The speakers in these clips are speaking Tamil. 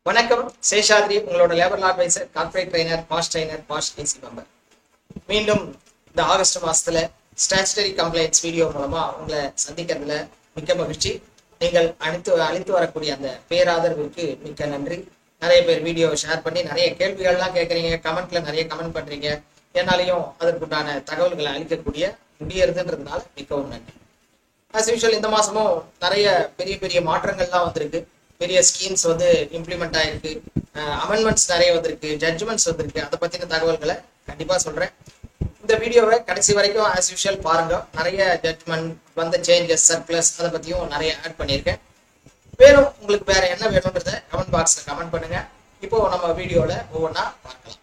வணக்கம். சேஷாத்ரி, உங்களோட labour law adviser, corporate trainer, POSH trainer, POSH DC member. மீண்டும் இந்த ஆகஸ்ட் மாசத்துல ஸ்டாச்சுட்டரி கம்ப்ளைண்ட்ஸ் வீடியோ மூலமா உங்களை சந்திக்கிறதுல மிக்க மகிழ்ச்சி. நீங்கள் அளித்து வரக்கூடிய அந்த பேராதரவுக்கு மிக்க நன்றி. நிறைய பேர் வீடியோ ஷேர் பண்ணி நிறைய கேள்விகள்லாம் கேட்குறீங்க, கமெண்ட்ல நிறைய கமெண்ட் பண்றீங்க. என்னாலையும் அதற்குண்டான தகவல்களை அளிக்கக்கூடிய முடியறதுன்றதுனால மிகவும் நன்றி. ஆஸ் யூஷுவல் இந்த மாசமும் நிறைய பெரிய பெரிய மாற்றங்கள்லாம் வந்திருக்கு. பெரிய ஸ்கீம்ஸ் வந்து இம்ப்ளிமெண்ட் ஆயிருக்கு, அமெண்ட்மெண்ட்ஸ் நிறைய வந்திருக்கு, ஜட்ஜ்மெண்ட்ஸ் வந்திருக்கு. அதை பத்தின தகவல்களை கண்டிப்பா சொல்றேன். இந்த வீடியோவை கடைசி வரைக்கும் ஆஸ் யூஷுவல் பாருங்க. நிறைய ஜட்ஜ்மெண்ட் வந்த சேஞ்சஸ், சர்க்குலர்ஸ் அதை பத்தியும் நிறைய ஆட் பண்ணியிருக்கேன். வேணும் உங்களுக்கு வேற என்ன வேணும்ன்றத கமெண்ட் பாக்ஸ்ல கமெண்ட் பண்ணுங்க. இப்போ நம்ம வீடியோல ஒவ்வொன்றா பார்க்கலாம்.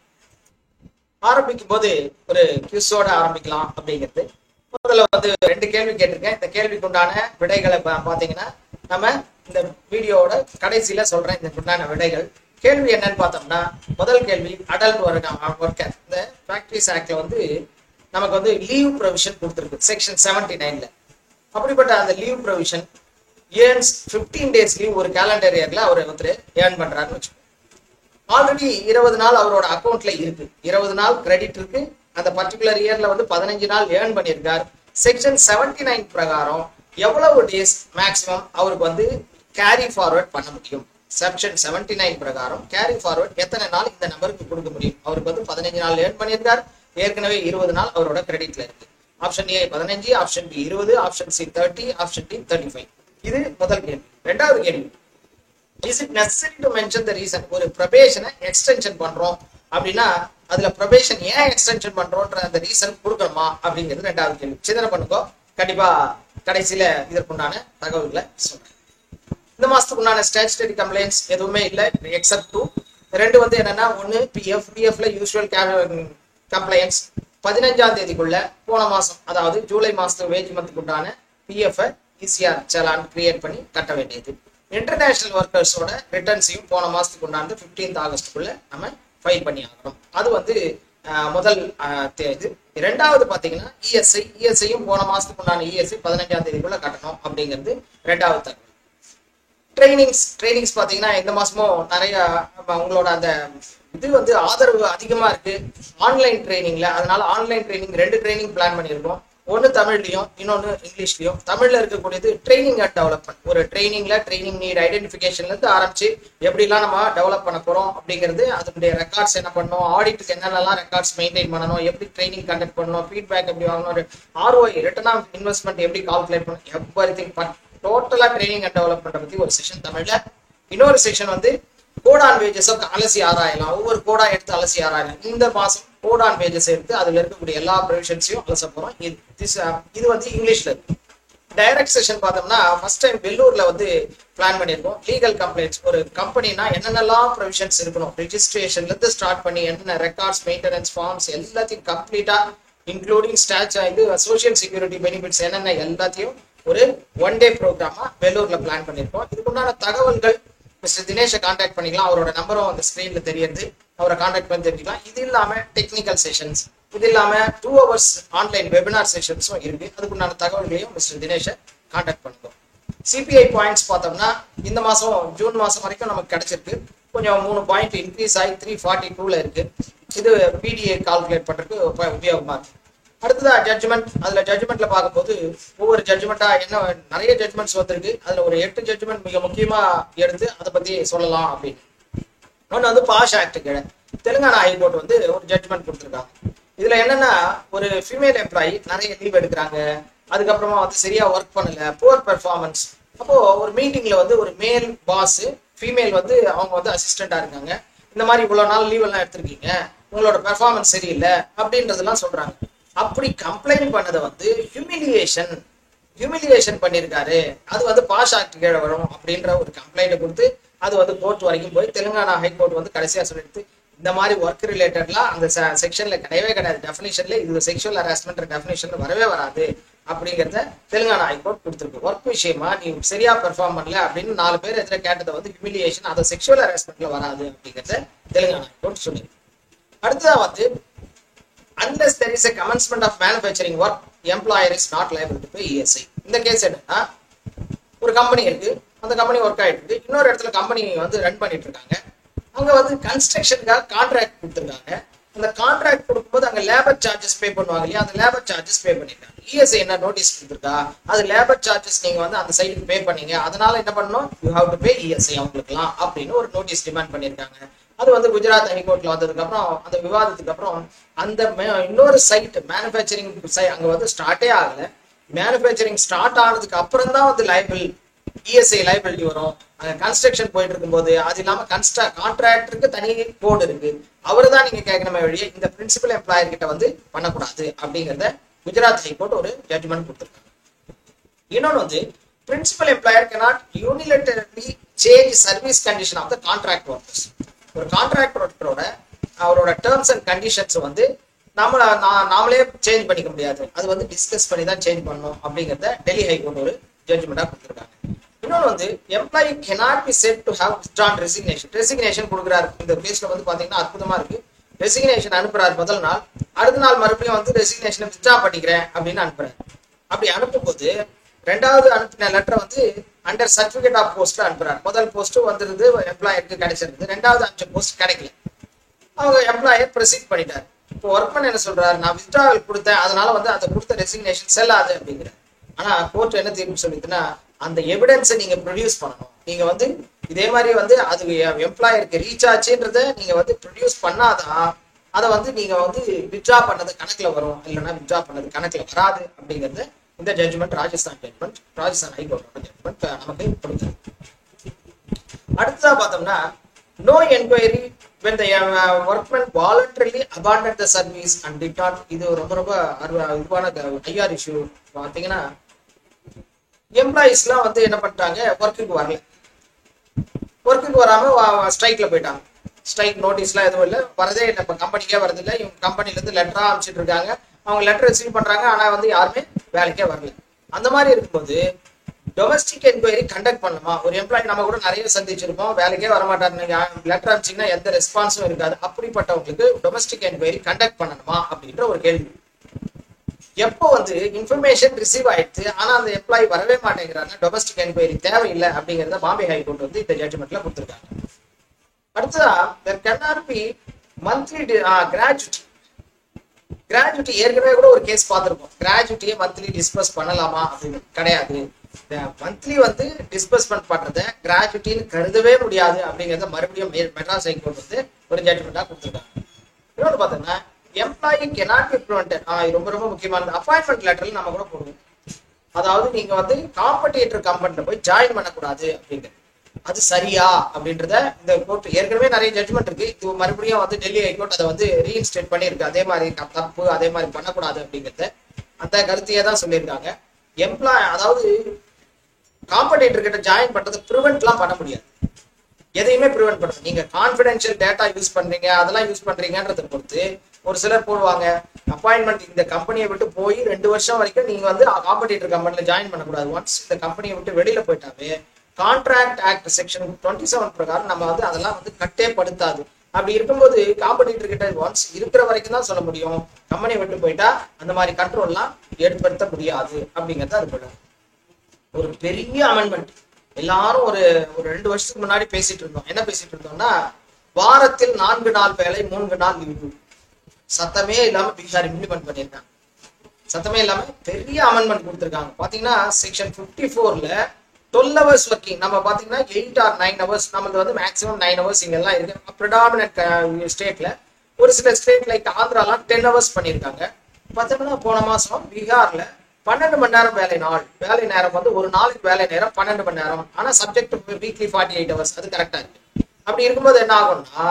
ஆரம்பிக்கும் போது ஒரு கியூஸோட ஆரம்பிக்கலாம் அப்படிங்கிறது. முதல்ல வந்து 2 கேள்வி கேட்டிருக்கேன். இந்த கேள்விக்கு உண்டான விடைகளை பாத்தீங்கன்னா நம்ம இந்த வீடியோவோட கடைசியில சொல்றேன். இந்த உண்டான விடைகள். கேள்வி என்னன்னு பார்த்தோம்னா, முதல் கேள்வி அடல்ட் ஒர்க்கர். இந்த ஃபேக்டரிஸ் ஆக்ட்ல வந்து நமக்கு வந்து லீவ் ப்ரொவிஷன் கொடுத்துருக்கு செக்ஷன் 79ல. அப்படிப்பட்ட அந்த leave provision earns 15 days leave ஒரு கேலண்டர் இயர்ல அவர் ஒருத்தர் ஏர்ன் பண்றாருன்னு வச்சுக்கோங்க. ஆல்ரெடி 20 நாள் அவரோட அக்கௌண்ட்ல இருக்கு, 20 நாள் கிரெடிட் இருக்கு. அந்த பர்டிகுலர் இயர்ல வந்து 15 நாள் ஏர்ன் பண்ணியிருக்கார். செக்ஷன் 79 பிரகாரம் எவ்வளவு டேஸ் மேக்சிமம் அவருக்கு வந்து கேரி ஃபார்வர்ட் பண்ண முடியும்? செக்ஷன் 79 பிரகாரம் கேரி ஃபார்வர்ட் எத்தனை நாள் இந்த நம்பருக்கு கொடுக்க முடியும்? அவருக்கு வந்து 15 நாள் ஏர்ன் பண்ணியிருக்கார், ஏற்கனவே 20 நாள் அவரோட கிரெடிட்ல இருக்கு. Option A 15, option B 20, option C 30, option D 35. இது முதல் கேள்வி. இரண்டாவது கேள்வி, is it necessary to mention the reason? ஒரு ப்ரொபேஷனை எக்ஸ்டென்ஷன் பண்றோம் அப்படின்னா அதுல ப்ரொபேஷன் ஏன் எக்ஸ்டென்ஷன் பண்றோம்ன்ற அந்த ரீசன் கொடுக்கணுமா அப்படிங்கிறது ரெண்டாவது கேள்வி. சிந்தனை பண்ணுங்க. கண்டிப்பா கடைசியில இதற்குண்டான தகவல்களை சொல்றேன். இந்த மாசத்துக்கு உண்டான ஸ்டாச்சுட்டரி கம்ப்ளைண்ட்ஸ் எதுவுமே இல்லை எக்ஸப்ட் 2. 2 வந்து என்னன்னா, ஒன்னு பிஎஃப்ல யூஸ்வல் கம்ப்ளைண்ட்ஸ் 15ஆம் தேதிக்குள்ள போன மாசம், அதாவது ஜூலை மாசத்து வேஜ் மந்த்துக்கு உண்டான பிஎஃப் இசிஆர் சலான் கிரியேட் பண்ணி கட்ட வேண்டியது. இன்டர்நேஷனல் ஒர்க்கர்ஸோட ரிட்டர்ன்ஸையும் போன மாசத்துக்கு உண்டான 15th ஆகஸ்டுக்குள்ள நம்ம ஃபைல் பண்ணி ஆகணும். அது வந்து முதல் இது. இரண்டாவது பாத்தீங்கன்னா இஎஸ்ஐயும் போன மாசத்துக்கு உண்டான இஎஸ்ஐ 15ஆம் தேதிக்குள்ள கட்டணும் அப்படிங்கிறது ரெண்டாவது தகவல். ட்ரைனிங்ஸ் பாத்தீங்கன்னா இந்த மாசமும் நிறைய உங்களோட அந்த இது வந்து ஆதரவு அதிகமா இருக்கு ஆன்லைன் ட்ரைனிங்ல. அதனால ஆன்லைன் ட்ரைனிங் 2 ட்ரைனிங் பிளான் பண்ணியிருக்கோம். ஒன்னு தமிழ்லயும், இன்னொன்னு இங்கிலீஷ்லயும். தமிழ்ல இருக்கக்கூடியது ட்ரைனிங் அண்ட் டெவலப்மெண்ட். ஒரு ட்ரைனிங் நீட் ஐடென்டிஃபிகேஷன்ல இருந்து ஆரம்பிச்சு எப்படிலாம் நம்ம டெவலப் பண்ண போறோம் அப்படிங்கிறது, அதனுடைய ரெக்கார்ட்ஸ் என்ன பண்ணணும், ஆடிட்டுக்கு என்னென்னலாம் ரெக்கார்ட்ஸ் மெயின்டைன் பண்ணணும், எப்படி ட்ரைனிங் கண்டக்ட் பண்ணணும், ஃபீட்பேக் எப்படி வாங்கணும், ROI ரிட்டர்ன் ஆஃப் இன்வெஸ்ட்மெண்ட் எப்படி கால்குலேட் பண்ணணும், எவ்ரிதிங் டோட்டலா ட்ரைனிங் அண்ட் டெவலப்மெண்ட் பத்தி ஒரு செஷன் தமிழ்ல. இன்னொரு செஷன் வந்து கோட் ஆன் வேஜஸ் அலசி ஆராயலாம். ஒவ்வொரு கோடா எடுத்து அலசி ஆராயலாம். இந்த மாசம் கோட் ஆன் வேஜஸ் எடுத்து அதுல இருக்கக்கூடிய எல்லா ப்ரொவிஷன்ஸையும் அலச போறோம். இது வந்து இங்கிலீஷ்ல இருக்கு. டைரக்ட் செஷன் பார்த்தோம்னா ஃபர்ஸ்ட் டைம் வெள்ளூர்ல வந்து பிளான் பண்ணியிருக்கோம். லீகல் கம்ப்ளைண்ட்ஸ் ஒரு கம்பெனினா என்னென்னலாம் ப்ரொவிஷன்ஸ் இருக்கணும், ரெஜிஸ்ட்ரேஷன்ல இருந்து ஸ்டார்ட் பண்ணி என்னென்ன ரெக்கார்ட்ஸ், மெயின்டெனன்ஸ், ஃபார்ம்ஸ் எல்லாத்தையும் கம்ப்ளீட்டா இன்க்ளூடிங் இது சோசியல் செக்யூரிட்டி பெனிஃபிட்ஸ் என்னென்ன எல்லாத்தையும் ஒரு 1 day ப்ரோக்ராமா வெள்ளூர்ல பிளான் பண்ணியிருக்கோம். இதுக்குண்டான தகவல்கள் மிஸ்டர் தினேஷை கான்டாக்ட் பண்ணிக்கலாம். அவரோட நம்பரும் அந்த ஸ்கிரீன்ல தெரியுது, அவரை கான்டாக்ட் பண்ணி தெரிஞ்சுக்கலாம். இது இல்லாம டெக்னிக்கல் செஷன்ஸ், இது இல்லாம 2 hours ஆன்லைன் வெபினார் செஷன்ஸும் இருக்கு. அதுக்குண்டான தகவல்களையும் மிஸ்டர் தினேஷை கான்டாக்ட் பண்ணுவோம். சிபிஐ பாயிண்ட்ஸ் பார்த்தோம்னா இந்த மாசம் ஜூன் மாசம் வரைக்கும் நமக்கு கிடைச்சிருக்கு. கொஞ்சம் 3 பாயிண்ட் இன்க்ரீஸ் ஆகி 342ல இருக்கு. இது பிடிஏ கால்குலேட் பண்றதுக்கு உபயோகமா இருக்கு. அடுத்ததா ஜட்ஜ்மெண்ட். அதுல ஜட்ஜ்மெண்ட்ல பார்க்கும்போது ஒவ்வொரு ஜட்ஜ்மெண்டா என்ன நிறைய ஜட்ஜ்மெண்ட்ஸ் வந்திருக்கு. அதுல ஒரு 8 ஜட்ஜ்மெண்ட் மிக முக்கியமா எடுத்து அதை பத்தி சொல்லலாம் அப்படின்னு. ஒன்று வந்து பாஷ் ஆக்ட் கீழே தெலுங்கானா ஹைகோர்ட் வந்து ஒரு ஜட்ஜ்மெண்ட் கொடுத்துருக்காங்க. இதுல என்னன்னா, ஒரு ஃபீமேல் எம்ப்ளாயி நிறைய லீவ் எடுக்கிறாங்க, அதுக்கப்புறமா வந்து சரியா ஒர்க் பண்ணல, புவர் பெர்ஃபார்மன்ஸ். அப்போ ஒரு மீட்டிங்ல வந்து ஒரு மேல் பாஸ், ஃபீமேல் வந்து அவங்க வந்து அசிஸ்டண்டா இருக்காங்க, இந்த மாதிரி இவ்வளவு நாள் லீவ் எல்லாம் எடுத்திருக்கீங்க, உங்களோட பெர்ஃபார்மன்ஸ் சரியில்லை அப்படின்றதெல்லாம் சொல்றாங்க. அப்படி கம்ப்ளைண்ட் பண்ணதை வந்து ஹியூமிலியேஷன் பண்ணியிருக்காரு, அது வந்து பாஷ் ஆக்ட் கீழே வரும் அப்படின்ற ஒரு கம்ப்ளைண்ட் கொடுத்து அது வந்து கோர்ட் வரைக்கும் போய் தெலுங்கானா ஹைகோர்ட் வந்து கடைசியா சொல்லிட்டு இந்த மாதிரி ஒர்க் ரிலேட்டட்லாம் அந்த செக்ஷன்ல கிடையவே கிடையாது, டெஃபினிஷன்ல இது செக்ஷுவல் ஹராஸ்மெண்ட் டெஃபினிஷன்ல வரவே வராது அப்படிங்கிறத தெலுங்கானா ஹைகோர்ட் கொடுத்துருக்கு. ஒர்க் விஷயமா நீ சரியா பெர்ஃபார்ம் பண்ணல அப்படின்னு 4 பேர் எதிர கேட்டதை வந்து ஹியூமிலியேஷன், அதை செக்ஷுவல் ஹராஸ்மெண்ட்ல வராது அப்படிங்கிறத தெலுங்கானா ஹைகோர்ட் சொல்லிருக்கு. அடுத்ததா வந்து unless there is a commencement of manufacturing work, employer is not liable to pay ESI. இந்த கேஸ் என்னன்னா, ஒரு கம்பெனி இருக்கு, அந்த கம்பெனி ஒர்க் ஆயிட்டு இருக்கு, இன்னொரு இடத்துல கம்பெனி வந்து ரன் பண்ணிட்டு இருக்காங்க. அங்க வந்து கன்ஸ்ட்ரக்ஷனுக்காக கான்ட்ராக்ட் கொடுத்துருக்காங்க. அந்த கான்ட்ராக்ட் கொடுக்கும்போது அங்க லேபர் சார்ஜஸ் பே பண்ணுவாங்க இல்லையா, அந்த லேபர் சார்ஜஸ் பே பண்ணிருக்காங்க. இஎஸ்ஐ என்ன நோட்டீஸ் கொடுத்துருக்கா, அது லேபர் சார்ஜஸ் நீங்க வந்து அந்த சைடுக்கு பே பண்ணீங்க, அதனால என்ன பண்ணணும், you have to pay ESI அவங்களுக்குலாம் அப்படின்னு ஒரு நோட்டீஸ் டிமாண்ட் பண்ணியிருக்காங்க. அது வந்து குஜராத் ஹைகோர்ட்ல வந்ததுக்கு அப்புறம் அந்த விவாதத்துக்கு அப்புறம் அந்த இன்னொரு சைட் மேனுஃபேக்சரிங் அங்க வந்து ஸ்டார்ட்டே ஆகல. மேனுஃபேக்சரிங் ஸ்டார்ட் ஆனதுக்கு அப்புறம் தான் வந்து லைபிள் இஎஸ்ஐ லைபிலிட்டி வரும். அங்க கன்ஸ்ட்ரக்ஷன் போயிட்டு இருக்கும்போது அது இல்லாம கான்ட்ராக்டருக்கு தனி கோடு இருக்கு, அவரு தான் நீங்க கேட்கணுமே வழியே இந்த பிரின்சிபல் எம்ப்ளாயர் கிட்ட வந்து பண்ணக்கூடாது அப்படிங்கிறத குஜராத் ஹைகோர்ட் ஒரு ஜட்ஜ்மெண்ட் கொடுத்துருக்காங்க. இன்னொன்று வந்து principal employer cannot unilaterally change service condition of the contract workers. ஒரு கான்ட்ராக்ட் ஒர்க்கரோட அவரோட டேர்ம்ஸ் அண்ட் கண்டிஷன்ஸ் வந்து நாமளே சேஞ்ச் பண்ணிக்க முடியாது, அது வந்து டிஸ்கஸ் பண்ணி தான் சேஞ்ச் பண்ணணும் அப்படிங்கிறத டெல்லி ஹைகோர்ட் ஒரு ஜட்ஜ்மெண்டா கொடுத்துருக்காங்க. இன்னொன்று வந்து employee cannot be said to have withdrawn resignation. Resignation கொடுக்குறாரு. இந்த கேஸ்ல வந்து பாத்தீங்கன்னா அற்புதமா இருக்கு. ரெசிக்னேஷன் அனுப்புறாரு முதல் நாள், அடுத்த நாள் மறுபடியும் வந்து ரெசிக்னேஷனை வித்ட்ரா பண்ணிக்கிறேன் அப்படின்னு அனுப்புறாரு. அப்படி அனுப்பும்போது ரெண்டாவது அனுப்பின லெட்டரை வந்து அண்டர் சர்டிபிகேட் ஆஃப் போஸ்ட் அனுப்புறாரு. முதல் போஸ்ட் வந்துருந்து எம்ப்ளாயருக்கு கிடைச்சிருக்கு, ரெண்டாவது அஞ்சு போஸ்ட் கிடைக்கல. அவங்க எம்ப்ளாயர் ப்ரொசீட் பண்ணிட்டாரு. இப்போ ஒர்க்மேன் என்ன சொல்றாரு, நான் வித்ட்ராவல் கொடுத்தேன், அதனால வந்து அதை கொடுத்த ரெசிக்னேஷன் செல்லாது அப்படிங்கிறார். ஆனா கோர்ட் என்ன தீர்ப்பு சொல்லிட்டுன்னா, அந்த எவிடன்ஸை நீங்க ப்ரொடியூஸ் பண்ணணும். நீங்க வந்து இதே மாதிரி வந்து அது எம்ப்ளாயருக்கு ரீச் ஆச்சுன்றத நீங்க வந்து ப்ரொடியூஸ் பண்ணாதான் அதை வந்து நீங்க வந்து வித்ட்ரா பண்ணது கணக்குல வரும், இல்லைன்னா வித்ட்ரா பண்ணது கணக்குல வராது அப்படிங்கிறது இந்த ஜட்ஜ்மெண்ட் ராஜஸ்தான் ஹைகோர்ட்டோட ஜட்ஜ்மெண்ட் நமக்கு கொடுக்குது. அடுத்ததா பார்த்தோம்னா no enquiry when the workman voluntarily abandoned the service and did not. இது ரொம்ப இதுவான ஐஆர் இஷ்யூ. பார்த்தீங்கன்னா எம்ப்ளாயிஸ்லாம் வந்து என்ன பண்ணிட்டாங்க, ஒர்க்குக்கு வரல, ஒர்க்குக்கு வராம ஸ்ட்ரைக்ல போயிட்டாங்க. ஸ்ட்ரைக் நோட்டீஸ்லாம் எதுவும் இல்லை, வரதே இல்லை, இப்போ கம்பெனிக்கே வரதில்லை. இவங்க கம்பெனில இருந்து லெட்டரா அனுப்பிச்சிட்டு இருக்காங்க, அவங்க லெட்டர் ரிசீவ் பண்றாங்க, ஆனா வந்து யாருமே வேலைக்கே வரல. அந்த மாதிரி இருக்கும்போது டொமஸ்டிக் என்கொயரி கண்டக்ட் பண்ணுமா? ஒரு எம்ப்ளாயி நம்ம கூட நிறைய சந்திச்சிருப்போம், வேலைக்கே வரமாட்டாரு, நீங்க லெட்டர் அனுப்பிச்சிங்கன்னா எந்த ரெஸ்பான்ஸும் இருக்காது. அப்படிப்பட்டவங்களுக்கு டொமஸ்டிக் என்கொயரி கண்டக்ட் பண்ணணுமா அப்படின்ற ஒரு கேள்வி. எப்போ வந்து இன்ஃபர்மேஷன் ரிசீவ் ஆயிடுச்சு ஆனா அந்த எம்ப்ளாயி வரவே மாட்டேங்கிறாங்க, டொமஸ்டிக் என்கொயரி தேவையில்லை அப்படிங்கிறத பாம்பே ஹைகோர்ட் வந்து இந்த ஜட்ஜ்மெண்ட்ல கொடுத்துருக்காங்க. அடுத்ததா there cannot be monthly gratuity. ஏற்கனவே கூட ஒரு கேஸ் பார்த்திருக்கோம், கிராஜுவிட்டியை மந்த்லி டிஸ்பர்ஸ் பண்ணலாமா அப்படின்னு. கிடையாது, மந்த்லி வந்து டிஸ்பர்ஸ்மெண்ட் பண்றத கிராஜுவிட்டின்னு கருதவே முடியாது அப்படிங்கிறத மறுபடியும் மெட்ராஸ் ஹைகோர்ட் வந்து ஒரு ஜட்ஜ்மெண்டா கொடுத்துருக்காங்க. இன்னொன்று பார்த்தோம்னா எம்ப்ளாயி cannot be prevented. ரொம்ப ரொம்ப முக்கியமானது. அப்பாயின்மெண்ட் லெட்டர்ல நம்ம கூட போடுவோம், அதாவது நீங்க வந்து காம்படிட்டர் கம்பெனில போய் ஜாயின் பண்ணக்கூடாது அப்படிங்கிறது. அது சரியா அப்படின்றத இந்த கோர்ட் ஏற்கனவே நிறைய ஜட்ஜ்மெண்ட் இருக்கு, இது மறுபடியும் வந்து டெல்லி ஹைகோர்ட் அதை வந்து ரீஇன்ஸ்டேட் பண்ணியிருக்கு. அதே மாதிரி தப்பு, அதே மாதிரி பண்ணக்கூடாது அப்படிங்கிறத அந்த கருத்தையே தான் சொல்லியிருக்காங்க. அதாவது காம்படிட்டர் கிட்ட ஜாயின் பண்றது ப்ரிவென்ட்லாம் பண்ண முடியாது, எதையுமே ப்ரிவென்ட் பண்ணுறது. நீங்க கான்ஃபிடென்ஷியல் டேட்டா யூஸ் பண்றீங்க, அதெல்லாம் யூஸ் பண்றீங்கன்றதை பொறுத்து ஒரு சிலர் போடுவாங்க அப்பாயின்மெண்ட் இந்த கம்பெனியை விட்டு போய் 2 வருஷம் வரைக்கும் நீங்க வந்து காம்படிட்டர் கம்பெனில ஜாயின் பண்ணக்கூடாது. ஒன்ஸ் இந்த கம்பெனியை விட்டு வெளியில போயிட்டாவே கான்ட்ராக்ட் ஆக்ட் செக்ஷன் 27 பிரகாரம் நம்ம வந்து அதெல்லாம் வந்து கட்டே படுத்தாது. அப்படி இருக்கும்போது காம்படிட்டர் கிட்ட ஒன்ஸ் இருக்கிற வரைக்கும் தான் சொல்ல முடியும், கம்பெனியை விட்டு போயிட்டா அந்த மாதிரி கண்ட்ரோல்லாம் ஏற்படுத்த முடியாது அப்படிங்கிறது. அது போல ஒரு பெரிய அமெண்ட்மெண்ட் எல்லாரும் ஒரு 2 வருஷத்துக்கு முன்னாடி பேசிட்டு இருந்தோம். என்ன பேசிட்டு இருந்தோம்னா, வாரத்தில் 4 நாள் வேலை 3 நாள் லீவு. சத்தமே இல்லாம பீகார் இம்ப்ளிமெண்ட் பண்ணியிருக்காங்க. சத்தமே இல்லாம பெரிய அமெண்ட்மெண்ட் கொடுத்துருக்காங்க. பாத்தீங்கன்னா செக்ஷன் 54ல 12 hours ஒர்க்கிங் நம்ம பாத்தீங்கன்னா 8 or 9 hours, நம்மளுக்கு வந்து மேக்ஸிமம் 9 hours இங்க எல்லாம் இருக்கு. ப்ரிடாமினன்ட் ஸ்டேட்ல ஒரு சில ஸ்டேட் லைக் ஆந்திராலாம் 10 hours பண்ணியிருக்காங்க. பார்த்தோம்னா போன மாசம் பீகார்ல 12 மணி நேரம் வேலை நேரம் வந்து ஒரு நாளைக்கு வேலை நேரம் 12 மணி நேரம். ஆனா சப்ஜெக்ட் வீக்லி 48 hours, அது கரெக்டா இருக்கு. அப்படி இருக்கும்போது என்ன ஆகும்னா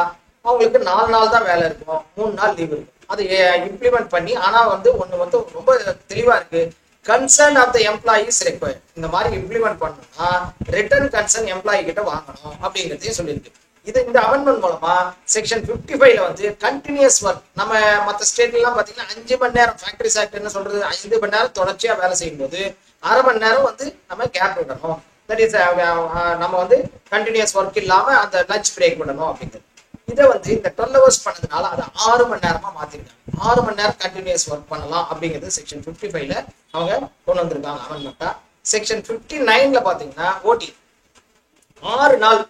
அவங்களுக்கு 4 நாள் தான் வேலை இருக்கும், 3 நாள் லீவ் இருக்கும். அதை இம்ப்ளிமெண்ட் பண்ணி ஆனா வந்து ஒண்ணு வந்து ரொம்ப தெளிவா இருக்கு, concern of the employees required. இந்த மாதிரி இம்ப்ளிமெண்ட் பண்ணணும்னா ரிட்டர்ன் கன்சர்ன் எம்ப்ளாயி கிட்ட வாங்கணும் அப்படிங்கிறதையும் சொல்லியிருக்கு. இந்த அமெண்ட்மெண்ட் மூலமா செக்ஷன் 55ல வந்து கண்டினியூஸ் ஒர்க், நம்ம மற்ற ஸ்டேட்ல எல்லாம் பாத்தீங்கன்னா 5 மணி நேரம் ஃபேக்டரிஸ் ஆக்ட் என்ன சொல்றது, 5 மணி நேரம் தொடர்ச்சியா வேலை செய்யும் போது 1/2 மணி நேரம் வந்து நம்ம கேப் விடணும். தட் இஸ் நம்ம வந்து கண்டினியூஸ் ஒர்க் இல்லாம அந்த லஞ்ச் பிரேக் விடணும் அப்படிங்கிறது. இதை வந்து இந்த 12 hours பண்ணதுனால அதை 6 மணி நேரமா மாத்திருக்காங்க. 6 மணி நேரம் கண்டினியூஸ் ஒர்க் பண்ணலாம் அப்படிங்கிறது செக்ஷன் 55ல அவங்க கொண்டு வந்திருக்காங்க அமெண்ட்மெண்டா. செக்ஷன் 59ல பாத்தீங்கன்னா ஓடி 6 நாள்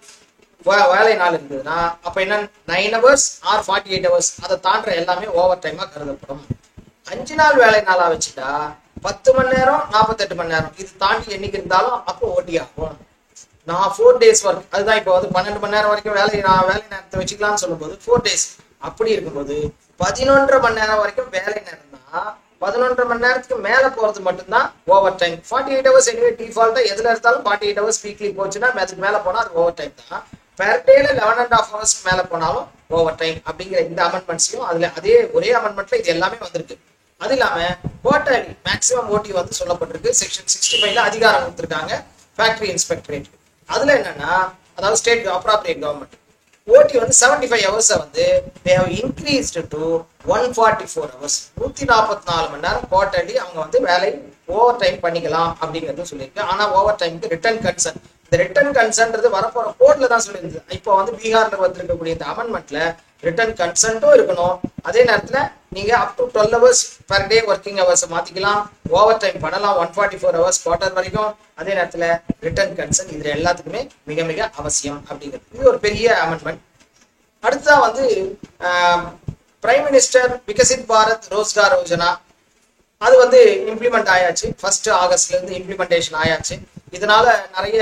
வேலை நாள் இருக்குதுன்னா அப்ப என்ன 9 hours ஆர் 48 hours அதை தாண்டுற எல்லாமே ஓவர் டைமா கருதப்படும். 5 நாள் வேலை நாளா வச்சுட்டா 10 மணி நேரம் 48 மணி நேரம் இது தாண்டி என்னைக்கு இருந்தாலும் அப்போ ஓட்டி ஆகும். நான் 4 days ஒர்க், அதுதான் இப்போ வந்து 12 மணி நேரம் வரைக்கும் வேலை நேரத்தை வச்சுக்கலாம்னு சொல்லும்போது 4 days. அப்படி இருக்கும்போது 11.5 மணி நேரம் வரைக்கும் வேலை நேரம் தான். 11.5 மணி நேரத்துக்கு மேல போறது மட்டும்தான் ஓவர் டைம். 48 hours எனிவே டிஃபால்ட்டா எதுல இருந்தாலும் 48 hours வீக்லி போச்சுன்னா அதுக்கு மேல போனா அது ஓவர் டைம் தான். பெர் டேல 11.5 hours மேல போனாலும் ஓவர் டைம் அப்படிங்கிற இந்த அமெண்ட்மெண்ட்ஸ்லயும் அதுல அதே ஒரே அமெண்ட்மெண்ட்ல இது எல்லாமே வந்திருக்கு. அது இல்லாம குவார்டர்லி மேக்ஸிமம் ஓட்டி வந்து சொல்லப்பட்டிருக்கு. செக்ஷன் 65ல அதிகாரம் கொடுத்திருக்காங்க ஃபேக்டரி இன்ஸ்பெக்டரேட். அதுல என்னன்னா அதாவது ஸ்டேட் அப்ராப்ரியேட் கவர்மெண்ட் ஓட்டி வந்து 75 hours வந்து they have increased to 144 hours. 144 மணி நேரம் குவார்டர்லி அவங்க வந்து வேலை ஓவர் டைம் பண்ணிக்கலாம் அப்படிங்கிறது சொல்லியிருக்கு. ஆனா ஓவர் டைமுக்கு ரிட்டர்ன் கன்சர்ன், இந்த ரிட்டர்ன் கன்சர்ன்றது வரப்போற கோர்ட்ல தான் சொல்லியிருந்தது. இப்போ வந்து பீகார்ல வந்திருக்கக்கூடிய இந்த அமெண்ட்மெண்ட்ல ரிட்டர்ன் கன்சென்ட்டும் இருக்கணும். அதே நேரத்துல நீங்க up to 12 hours per day working hours மாத்திக்கலாம், ஓவர் டைம் பண்ணலாம் 144 hours குவார்டர் வரைக்கும். அதே நேரத்துல ரிட்டர்ன் கன்சென்ட் இது எல்லாத்துக்குமே மிக மிக அவசியம் அப்படிங்கிறது. இது ஒரு பெரிய அமெண்ட்மெண்ட். அடுத்ததா வந்து பிரைம் மினிஸ்டர் விகசித் பாரத் ரோஸ்கார் யோஜனா அது வந்து இம்ப்ளிமெண்ட் ஆயாச்சு. 1 ஆகஸ்ட்ல இருந்து இம்ப்ளிமெண்டேஷன் ஆயாச்சு. இதனால நிறைய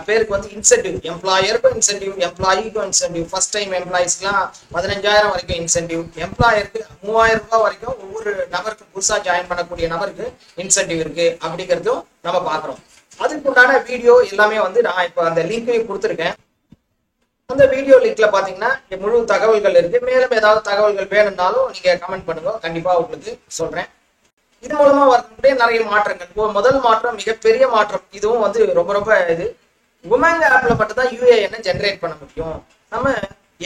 பேருக்கு வந்து இன்சென்டிவ், எம்ப்ளாயருக்கும் இன்சென்டிவ், எம்ப்ளாயிக்கும் இன்சென்டிவ். ஃபர்ஸ்ட் டைம் எம்ப்ளாயிஸ்க்குலாம் 15,000 வரைக்கும் இன்சென்டிவ், எம்ப்ளாயருக்கு 3,000 ரூபாய் வரைக்கும் ஒவ்வொரு நபருக்கு புதுசா ஜாயின் பண்ணக்கூடிய நபருக்கு இன்சென்டிவ் இருக்கு அப்படிங்கிறதும் நம்ம பாக்குறோம். அதுக்கு உண்டான வீடியோ எல்லாமே வந்து நான் இப்போ அந்த லிங்கையும் கொடுத்துருக்கேன். அந்த வீடியோ லிங்க்ல பாத்தீங்கன்னா முழு தகவல்கள் இருக்கு. மேலும் ஏதாவது தகவல்கள் வேணும்னாலும் நீங்க கமெண்ட் பண்ணுங்க, கண்டிப்பா உங்களுக்கு சொல்றேன். இது மூலமா வரக்கூடிய நிறைய மாற்றங்கள். முதல் மாற்றம் மிகப்பெரிய மாற்றம், இதுவும் வந்து ரொம்ப ரொம்ப இது உமங் ஆப்ல மட்டும் தான் யூஏஎன் ஜென்ரேட் பண்ண முடியும். நம்ம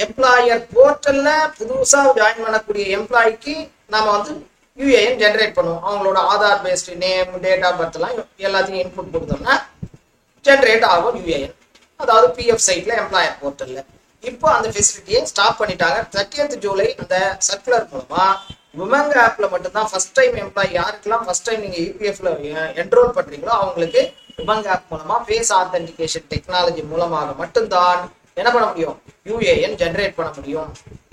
எம்ப்ளாயர் போர்ட்டல்ல புதுசா ஜாயின் பண்ணக்கூடிய எம்ப்ளாய்க்கு நாம வந்து யூஏஎன் ஜென்ரேட் பண்ணுவோம். அவங்களோட Aadhaar based name, date of birth எல்லாம் எல்லாத்தையும் இன்புட் கொடுத்தோம்னா ஜென்ரேட் ஆகும் யூஏஎன். அதாவது பிஎஃப் சைட்ல எம்ப்ளாயர் போர்ட்டல்ல. இப்போ அந்த ஃபெசிலிட்டியை ஸ்டாப் பண்ணிட்டாங்க. 30th ஜூலை அந்த சர்க்குலர் மூலமா உமங் ஆப்ல மட்டும்தான் ஃபர்ஸ்ட் டைம் எம்ப்ளாயி யாருக்கெல்லாம் ஃபர்ஸ்ட் டைம் நீங்க யூபிஎஃப்ல என்ரோல் பண்றீங்களோ அவங்களுக்கு உமங் ஆப் மூலமா ஃபேஸ் ஆத்தென்டிகேஷன் டெக்னாலஜி மூலமாக மட்டும்தான் என்ன பண்ண முடியும், யூஏஎன் ஜென்ரேட் பண்ண முடியும்.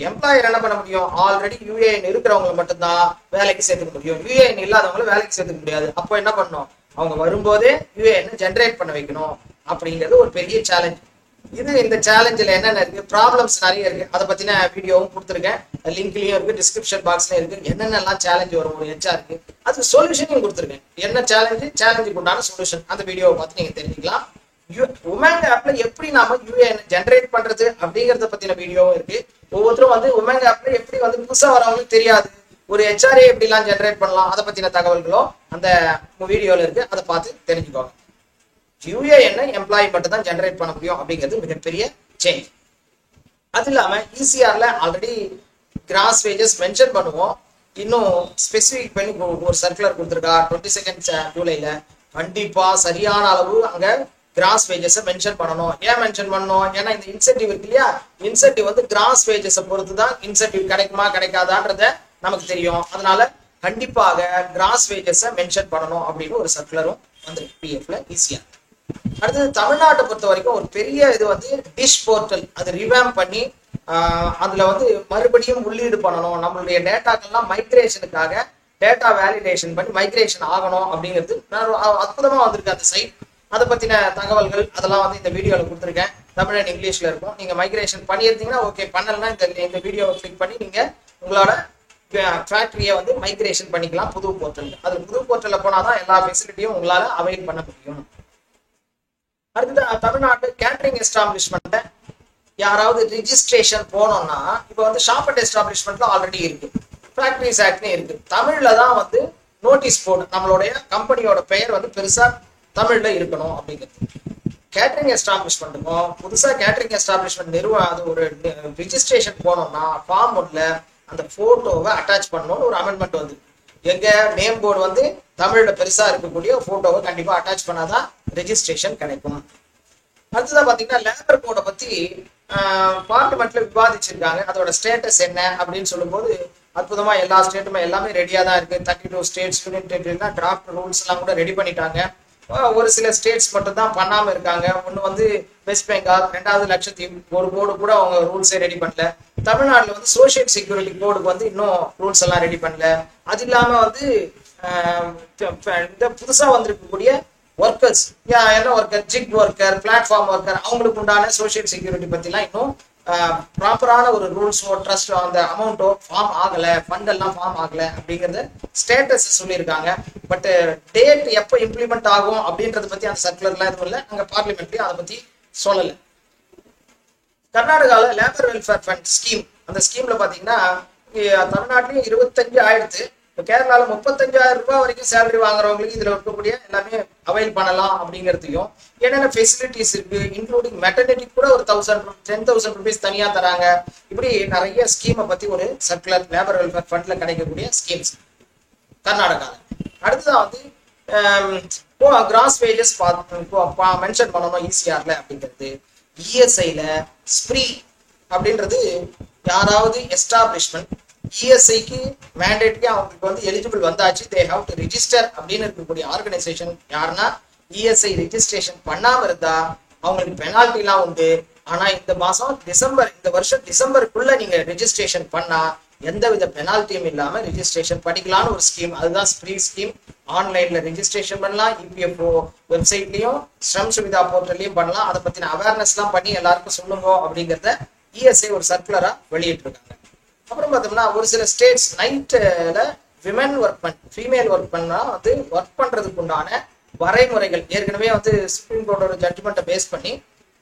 எம்ப்ளாயர் என்ன பண்ண முடியும், ஆல்ரெடி யூஏஎன் இருக்கிறவங்க மட்டும்தான் வேலைக்கு சேர்த்துக்க முடியும். யூஏஎன் இல்லாதவங்களும் வேலைக்கு சேர்த்துக்க முடியாது. அப்போ என்ன பண்ணணும், அவங்க வரும்போதே யூஏஎன் ஜென்ரேட் பண்ண வைக்கணும். அப்படிங்கிறது ஒரு பெரிய சேலஞ்ச். இந்த சேலஞ்சில் என்னென்ன இருக்கு, ப்ராப்ளம்ஸ் நிறைய இருக்கு. அதை பத்தின வீடியோவும் கொடுத்துருக்கேன், லிங்க்லயும் இருக்கு, டிஸ்கிரிப்ஷன் பாக்ஸ்லயும் இருக்கு. என்னென்னலாம் சேலஞ்ச் வரும் ஒரு ஹெச்ஆருக்கு, அது சொல்யூஷனையும் கொடுத்துருக்கேன். என்ன சேலஞ்சுக்கு உண்டான சொல்யூஷன் அந்த வீடியோவை பார்த்து நீங்க தெரிஞ்சுக்கலாம். உமங் ஆப்ல எப்படி நாம யூஏஎன் ஜென்ரேட் பண்றது அப்படிங்கறத பத்தின வீடியோவும் இருக்கு. ஒவ்வொருத்தரும் வந்து உமங் ஆப்ல எப்படி வந்து புதுசா வரவங்களுக்கு தெரியாது, ஒரு ஹெச்ஆர்ஏ எப்படி எல்லாம் ஜென்ரேட் பண்ணலாம் அதை பத்தின தகவல்களும் அந்த வீடியோல இருக்கு. அதை பார்த்து தெரிஞ்சுக்கோங்க. யூஏஎன் எம்ப்ளாயி மட்டும் தான் ஜென்ரேட் பண்ண முடியும் அப்படிங்கிறது மிகப்பெரிய சேஞ்ச். அது இல்லாம இசிஆர்ல ஆல்ரெடி கிராஸ் வேஜஸ் மென்ஷன் பண்ணுவோம். இன்னும் ஸ்பெசிபிக் பண்ணி ஒரு சர்க்குலர் கொடுத்துருக்கா 22nd ஜூலைல. கண்டிப்பா சரியான அளவு அங்க கிராஸ் வேஜஸ் மென்ஷன் பண்ணணும். ஏன் மென்ஷன் பண்ணணும், ஏன்னா இந்த இன்சென்டிவ் இருக்கு இல்லையா, இன்சென்டிவ் வந்து கிராஸ் வேஜஸ் பொறுத்து தான் இன்சென்டிவ் கிடைக்குமா கிடைக்காதான்றத நமக்கு தெரியும். அதனால கண்டிப்பாக கிராஸ் வேஜஸ் மென்ஷன் பண்ணணும் அப்படின்னு ஒரு சர்க்குலரும் வந்து பிஎஃப்ல இசிஆர். அடுத்தது தமிழ்நாட்டை பொறுத்த வரைக்கும் ஒரு பெரிய இது வந்து டிஷ் போர்ட்டல், அது ரிவாம் பண்ணி அதுல வந்து மறுபடியும் உள்ளீடு பண்ணணும். நம்மளுடைய டேட்டாக்கள்லாம் மைக்ரேஷனுக்காக டேட்டா வேலிடேஷன் பண்ணி மைக்ரேஷன் ஆகணும் அப்படிங்கிறது அற்புதமா வந்திருக்கு அந்த சைட். அதை பத்தின தகவல்கள் அதெல்லாம் வந்து இந்த வீடியோல கொடுத்துருக்கேன். தமிழ் அண்ட் இங்கிலீஷ்ல இருக்கும். நீங்க மைக்ரேஷன் பண்ணியிருந்தீங்கன்னா ஓகே, பண்ணலன்னா இந்த வீடியோவை கிளிக் பண்ணி நீங்க உங்களோட ஃபேக்டரியை வந்து மைக்ரேஷன் பண்ணிக்கலாம் புது போர்ட்டல். அது புது போர்ட்டல்ல போனாதான் எல்லா ஃபெசிலிட்டியும் உங்களால அவைல் பண்ண முடியும். அடுத்தது தமிழ்நாட்டு கேட்டரிங் எஸ்டாப்ளிஷ்மெண்ட்ல யாராவது ரிஜிஸ்ட்ரேஷன் போனோம்னா இப்போ வந்து ஷாப் அண்ட் எஸ்டாப்ளிஷ்மெண்ட்ல ஆல்ரெடி இருக்கு, ஃபேக்டரிஸ் ஆக்ட்னே இருக்கு. தமிழ்ல தான் வந்து நோட்டீஸ் போர்டு நம்மளுடைய கம்பெனியோட பெயர் வந்து பெருசா தமிழ்ல இருக்கணும் அப்படிங்கிறது. கேட்டரிங் எஸ்டாப்ளிஷ்மெண்ட்டுக்கும் புதுசா கேட்டரிங் எஸ்டாப்ளிஷ்மெண்ட் அது ஒரு ரிஜிஸ்ட்ரேஷன் போனோம்னா ஃபார்ம் 1ல அந்த போட்டோவை அட்டாச் பண்ணணும்னு ஒரு அமெண்ட்மெண்ட் வந்து எங்க நேம் போர்டு வந்து தமிழ்ல பெருசா இருக்கக்கூடிய போட்டோவை கண்டிப்பா அட்டாச் பண்ணாதான் ரெஜிஸ்ட்ரேஷன் கிடைக்கும். அடுத்ததான் பாத்தீங்கன்னா லேபர் கோடை பத்தி பார்லிமெண்ட்ல விவாதிச்சிருக்காங்க. அதோட ஸ்டேட்டஸ் என்ன அப்படின்னு சொல்லும்போது அற்புதமா எல்லா ஸ்டேட்டுமே எல்லாமே ரெடியா தான் இருக்கு. 32 ஸ்டேட்ஸ் யூனியன் டெரிட்டரிலாம் டிராஃப்ட் ரூல்ஸ் எல்லாம் கூட ரெடி பண்ணிட்டாங்க. ஒரு சில ஸ்டேட்ஸ் மட்டும் தான் பண்ணாம இருக்காங்க. ஒன்று வந்து வெஸ்ட் பெங்கால், ரெண்டாவது லட்சத்தீவு ஒரு கோடு கூட அவங்க ரூல்ஸே ரெடி பண்ணல. தமிழ்நாட்டில் வந்து சோசியல் செக்யூரிட்டி கோடுக்கு வந்து இன்னும் ரூல்ஸ் எல்லாம் ரெடி பண்ணல. அது இல்லாம வந்து இந்த புதுசா வந்திருக்கக்கூடிய ஒர்க்கர்ஸ், என்ன worker, zig worker, platform worker, அவங்களுக்கு உண்டான சோசியல் செக்யூரிட்டி பத்திலாம் இன்னும் ப்ராப்பரான ஒரு ரூல்ஸோ ட்ரஸ்டோ அந்த அமௌண்ட்டோ ஃபார்ம் ஆகலை, ஃபண்ட் எல்லாம் ஃபார்ம் ஆகலை அப்படிங்கிறத ஸ்டேட்டஸ் சொல்லியிருக்காங்க. பட் டேட் எப்போ இம்ப்ளிமெண்ட் ஆகும் அப்படின்றத பத்தி அந்த சர்க்குலர்லாம் எதுவும் இல்லை. நாங்கள் பார்லிமெண்ட்லயும் அதை பத்தி சொல்லலை. கர்நாடகாவில் லேபர் வெல்ஃபேர் ஃபண்ட் ஸ்கீம், அந்த ஸ்கீம்ல பாத்தீங்கன்னா தமிழ்நாட்டிலையும் 25 ஆயிடுத்து. இப்போ கேரளாவில் 35,000 ரூபாய் வரைக்கும் சேலரி வாங்குறவங்களுக்கு இதுல இருக்கக்கூடிய எல்லாமே அவைல் பண்ணலாம் அப்படிங்கிறதையும், என்னென்ன ஃபெசிலிட்டிஸ் இருக்கு, இன்க்ளூடிங் மெட்டர்னிட்டி கூட ஒரு 10,000 rupees தனியா தராங்க. இப்படி நிறைய ஸ்கீமை பத்தி ஒரு சர்க்குலர் லேபர் வெல்ஃபேர் ஃபண்ட்ல கிடைக்கக்கூடிய ஸ்கீம்ஸ் கர்நாடகாவில். அடுத்ததான் வந்து கிராஸ் வேஜஸ் மென்ஷன் பண்ணணும் ஈசிஆர்ல அப்படிங்கிறது. இஎஸ்ஐல ஸ்ப்ரீ அப்படின்றது யாராவது எஸ்டாப்ளிஷ்மெண்ட் இஎஸ்ஐக்கு மேண்டேட்க்கு அவங்களுக்கு வந்து எலிஜிபிள் வந்தாச்சு, தே ஹாவ் டு ரிஜிஸ்டர் அப்படின்னு இருக்கக்கூடிய ஆர்கனைசேஷன் யாருன்னா இஎஸ்ஐ ரிஜிஸ்ட்ரேஷன் பண்ணாம இருந்தா அவங்களுக்கு பெனால்டி எல்லாம் உண்டு. ஆனா இந்த வருஷம் டிசம்பருக்குள்ள நீங்க ரெஜிஸ்ட்ரேஷன் பண்ணா எந்தவித பெனால்ட்டியும் இல்லாம ரெஜிஸ்ட்ரேஷன் பண்ணிக்கலாம்னு ஒரு ஸ்கீம். அதுதான் ஸ்ப்ரீ ஸ்கீம். ஆன்லைன்ல ரெஜிஸ்ட்ரேஷன் பண்ணலாம், இபிஎஃப்ஓ வெப்சைட்லயும் ஸ்ரம் சுவிதா போர்ட்டல்லையும் பண்ணலாம். அதை பத்தின அவேர்னஸ் எல்லாம் பண்ணி எல்லாருக்கும் சொல்லுங்க அப்படிங்கிறத இஎஸ்ஐ ஒரு சர்க்குலரா வெளியிட்டு இருக்காங்க. அப்புறம் பார்த்தோம்னா ஒரு சில ஸ்டேட்ஸ் நைட்ல விமன் ஒர்க் ஃபீமேல் ஒர்க் பண்ணா வந்து ஒர்க் பண்றதுக்கு உண்டான வரைமுறைகள் ஏற்கனவே வந்து சுப்ரீம் கோர்ட்டோட ஜட்ஜ்மெண்ட்டை பேஸ் பண்ணி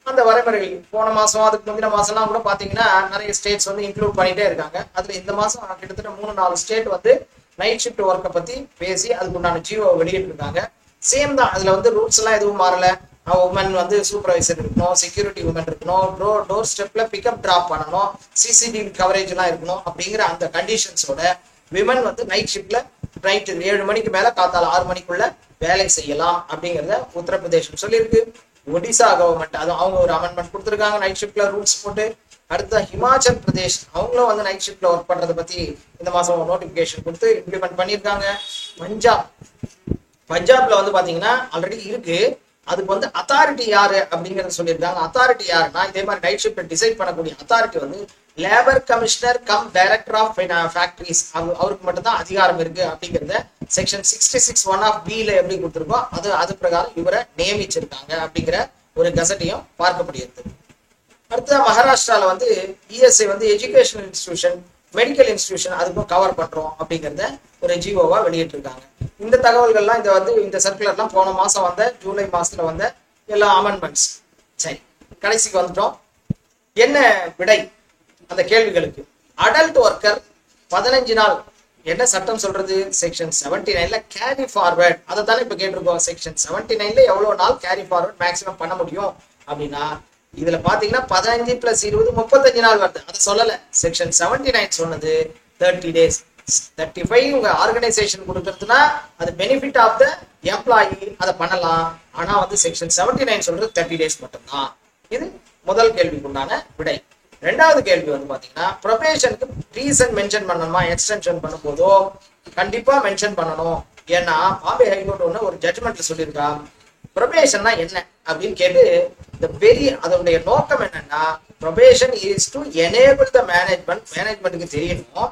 அந்த வரைமுறைகள் போன மாசம் அதுக்கு முந்தின மாசம்லாம் கூட பாத்தீங்கன்னா நிறைய ஸ்டேட்ஸ் வந்து இன்க்ளூட் பண்ணிட்டே இருக்காங்க. அதுல இந்த மாசம் கிட்டத்தட்ட 3-4 ஸ்டேட் வந்து நைட் ஷிஃப்ட் ஒர்க்கை பத்தி பேசி அதுக்கு உண்டான ஜியோ வெளியிட்டு இருக்காங்க. சேம் தான், அதுல வந்து ரூல்ஸ் எல்லாம் எதுவும் மாறல. உமன் வந்து சூப்பர்வைசர் இருக்கணும், செக்யூரிட்டி உமன் இருக்கணும், டோர் ஸ்டெப்ல பிக்கப் டிராப் பண்ணணும், சிசிடிவி கவரேஜ் எல்லாம் இருக்கணும். அப்படிங்கிற அந்த கண்டிஷன்ஸோட விமன் வந்து நைட் ஷிஃப்ட்ல நைட் 7 மணிக்கு மேல காத்தால 6 மணிக்குள்ள வேலை செய்யலாம் அப்படிங்கிறத உத்தரப்பிரதேசம் சொல்லியிருக்கு. ஒடிசா கவர்மெண்ட் அதுவும் அவங்க ஒரு அமெண்ட்மெண்ட் கொடுத்துருக்காங்க நைட் ஷிஃப்ட்ல ரூல்ஸ் போட்டு. அடுத்த ஹிமாச்சல் பிரதேஷ் அவங்களும் வந்து நைட் ஷிஃப்ட்ல ஒர்க் பண்றதை பத்தி இந்த மாசம் நோட்டிபிகேஷன் கொடுத்து இம்ப்ளிமெண்ட் பண்ணியிருக்காங்க. பஞ்சாப்ல வந்து பாத்தீங்கன்னா ஆல்ரெடி இருக்கு. அதுக்கு வந்து அத்தாரிட்டி யாரு அப்படிங்கறத சொல்லியிருக்காங்க. அத்தாரிட்டி யாருன்னா இதே மாதிரி நைட் ஷிஃப்ட் டிசைட் பண்ணக்கூடிய அத்தாரிட்டி வந்து labour commissioner cum director of factories, அவருக்கு மட்டும் தான் அதிகாரம் இருக்கு அப்படிங்கிறத செக்ஷன் 66(1)(b)ல எப்படி கொடுத்துருக்கோ அது பிரகாரம் இவரை நியமிச்சிருக்காங்க அப்படிங்கிற ஒரு கசட்டையும் பார்க்கப்படுகிறது. அடுத்த மகாராஷ்டிரால வந்து இஎஸ்ஐ வந்து எஜுகேஷனல் இன்ஸ்டிடியூஷன், மெடிக்கல் இன்ஸ்டிடியூஷன் அதுக்கும் கவர் பண்றோம் அப்படிங்கிறத ஒரு ஜிஓவா வெளியிட்டு இருக்காங்க. இந்த தகவல்கள்லாம் இந்த சர்க்குலர்லாம் போன மாசம் வந்த ஜூலை மாசத்துல வந்த எல்லா அமெண்ட்மெண்ட்ஸ். சரி, கடைசிக்கு வந்துட்டோம். என்ன விடை அந்த கேள்விகளுக்கு? அடல்ட் ஒர்க்கர் 15 நாள் என்ன சட்டம் சொல்றது? செக்ஷன் 79ல கேரி ஃபார்வர்ட், அதை தானே இப்ப கேட்டிருக்கோம். செக்ஷன் 79ல எவ்வளவு நாள் கேரி ஃபார்வர்ட் மேக்சிமம் பண்ண முடியும் அப்படின்னா இதுல பாத்தீங்கன்னா 15 + 20 35 நாள் வருது. அதை சொல்லல. செக்ஷன் 79 சொன்னது 30 days. 35 உங்க ஆர்கனைசேஷன் கொடுக்கறதுனா அது பெனிஃபிட் ஆஃப் த எம்ப்ளாயி, அதை பண்ணலாம். ஆனா வந்து செக்ஷன் 79 சொல்றது 30 days மட்டும்தான். இது முதல் கேள்விக்கு உண்டான விடை. ரெண்டாவது கேள்வி வந்து பாத்தீங்கன்னா ப்ரொபேஷனுக்கு ரீசன் மென்ஷன் பண்ணணுமா? எக்ஸ்டென்ஷன் பண்ணும் போதோ கண்டிப்பா மென்ஷன் பண்ணணும். ஏன்னா பாம்பே ஹைகோர்ட் ஒன்று ஒரு ஜட்ஜ்மெண்ட்ல சொல்லியிருக்கா ப்ரொபேஷன்னா என்ன அப்படின்னு கேட்டு அதனுடைய நோக்கம் என்னன்னா probation is to enable the மேனேஜ்மெண்ட்டுக்கு தெரியணும்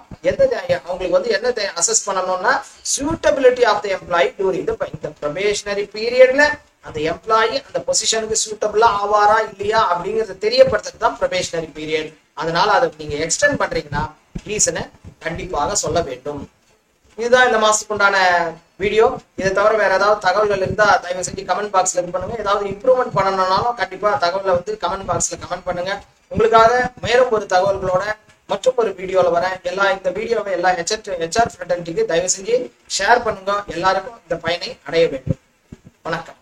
அவங்களுக்கு வந்து என்ன அசஸ் பண்ணணும்னா suitability of the employee during the probationary periodல அந்த எம்ப்ளாயி அந்த பொசிஷனுக்கு சூட்டபிளா ஆவாரா இல்லையா அப்படிங்கறத தெரியப்படுத்துறது தான் probationary period. அதனால அதை நீங்க எக்ஸ்டெண்ட் பண்றீங்கன்னா ரீசனை கண்டிப்பாக சொல்ல வேண்டும். இதுதான் இந்த மாசத்துக்கு உண்டான வீடியோ. இதை தவிர வேற ஏதாவது தகவல்கள் இருந்தா தயவு செஞ்சு கமெண்ட் பாக்ஸ்ல இது பண்ணுங்க. ஏதாவது இம்ப்ரூவ்மெண்ட் பண்ணணும்னாலும் கண்டிப்பா தகவலை வந்து கமெண்ட் பாக்ஸ்ல கமெண்ட் பண்ணுங்க. உங்களுக்காக மேலும் ஒரு தகவல்களோட மற்றும் ஒரு வீடியோல வரேன். இந்த வீடியோவை எல்லா HR ஃப்ரெண்டன்ட்டுக்கு தயவு செஞ்சு ஷேர் பண்ணுங்க. எல்லாருக்கும் இந்த பயனை அடைய வேண்டும். வணக்கம்.